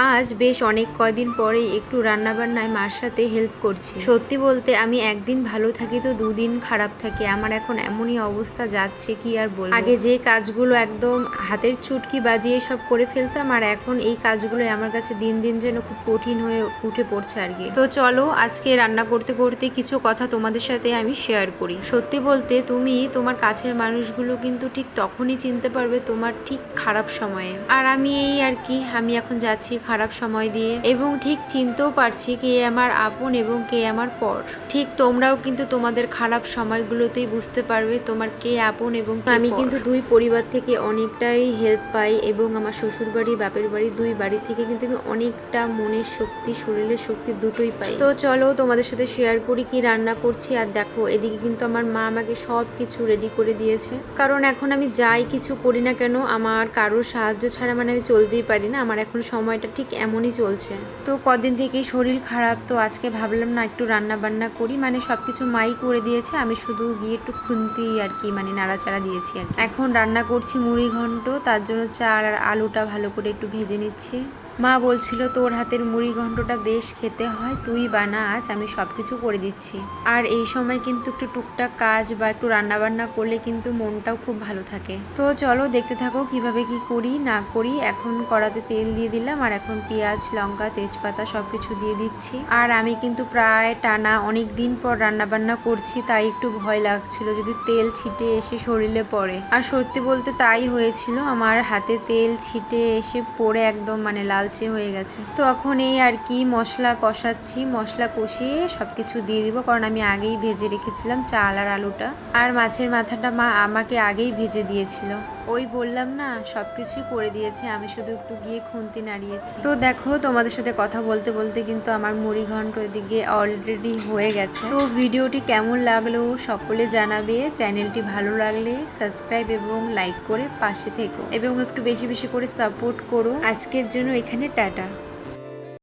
আজ বেশ অনেক কয়দিন পরেই একটু রান্নাবান্নায় মার সাথে হেল্প করছি। সত্যি বলতে আমি একদিন ভালো থাকি তো দুদিন খারাপ থাকি। আমার এখন এমনই অবস্থা যাচ্ছে কি আর বলবো। আগে যে কাজগুলো একদম হাতের চুটকি বাজিয়ে সব করে ফেলতাম, আর এখন এই কাজগুলো আমার কাছে দিন দিন যেন খুব কঠিন হয়ে উঠে পড়ছে আর কি। তো চলো আজকে রান্না করতে করতে কিছু কথা তোমাদের সাথে আমি শেয়ার করি। সত্যি বলতে তুমি তোমার কাছের মানুষগুলো কিন্তু ঠিক তখনই চিনতে পারবে তোমার ঠিক খারাপ সময়ে। আর আমি এই আর কি, আমি এখন যাচ্ছি খারাপ সময় দিয়ে এবং ঠিক চিনতেও পারছি কে আমার আপন এবং কে আমার পর। ঠিক তোমরাও কিন্তু তোমাদের খারাপ সময়গুলোতেই বুঝতে পারবে তোমার কে আপন এবং আমি কিন্তু দুই পরিবার থেকে অনেকটাই হেল্প পাই এবং আমার শ্বশুর বাড়ি বাপের বাড়ি দুই বাড়ি থেকে কিন্তু আমি অনেকটা মনের শক্তি শরীরের শক্তি দুটোই পাই। তো চলো তোমাদের সাথে শেয়ার করি কি রান্না করছি। আর দেখো এদিকে কিন্তু আমার মা আমাকে সব কিছু রেডি করে দিয়েছে, কারণ এখন আমি যাই কিছু করি না কেন আমার কারোর সাহায্য ছাড়া মানে আমি চলতেই পারি না। আমার এখন সময়টা ঠিক এমনই চলছে। তো কদিন থেকেই শরীর খারাপ, তো আজকে ভাবলাম না একটু রান্না বান্না করি, মানে সবকিছু মাই করে দিয়েছে, আমি শুধু গিয়ে একটু খুন্তি আর কি মানে নাড়াচাড়া দিয়েছি আর কি। এখন রান্না করছি মুড়ি ঘন্ট, তার জন্য চাল আর আলুটা ভালো করে একটু ভেজে নিচ্ছি। মা বলছিল তোর হাতের মুড়ি ঘন্টটা বেশ খেতে হয়, তুই বানা আজ, আমি সব কিছু করে দিচ্ছি। আর এই সময় কিন্তু একটু টুকটাক কাজ বা একটু রান্না বান্না করলে কিন্তু মনটাও খুব ভালো থাকে। তো চলো দেখতে থাকো কিভাবে কি করি না করি। এখন কড়াতে তেল দিয়ে দিলাম, আর এখন পেঁয়াজ লঙ্কা তেজপাতা সব কিছু দিয়ে দিচ্ছি। আর আমি কিন্তু প্রায় টানা অনেক দিন পর রান্না বান্না করছি, তাই একটু ভয় লাগছিল যদি তেল ছিটে এসে শরীরে পড়ে। আর সত্যি বলতে তাই হয়েছিল, আমার হাতে তেল ছিটে এসে পড়ে একদম মানে লালচে হয়ে গেছে। তো এখন এই আর কি মশলা কষাচ্ছি, মশলা কষিয়ে সবকিছু দিয়ে দিব, কারণ আমি আগেই ভেজে রেখেছিলাম চাল আর আলুটা। আর মাছের মাথাটা মা আমাকে আগেই ভেজে দিয়েছিল। ওই বললাম না সবকিছুই করে দিয়েছে, আমি শুধু একটু গিয়ে খুন্তি নাড়িয়েছি। তো দেখো তোমাদের সাথে কথা বলতে বলতে কিন্তু আমার মুড়ি ঘন্ট এদিকে অলরেডি হয়ে গেছে। তো ভিডিওটি কেমন লাগলো সকলে জানাবে। চ্যানেলটি ভালো লাগলে সাবস্ক্রাইব এবং লাইক করে পাশে থেকো এবং একটু বেশি বেশি করে সাপোর্ট করো। আজকের জন্য এখানে টাটা।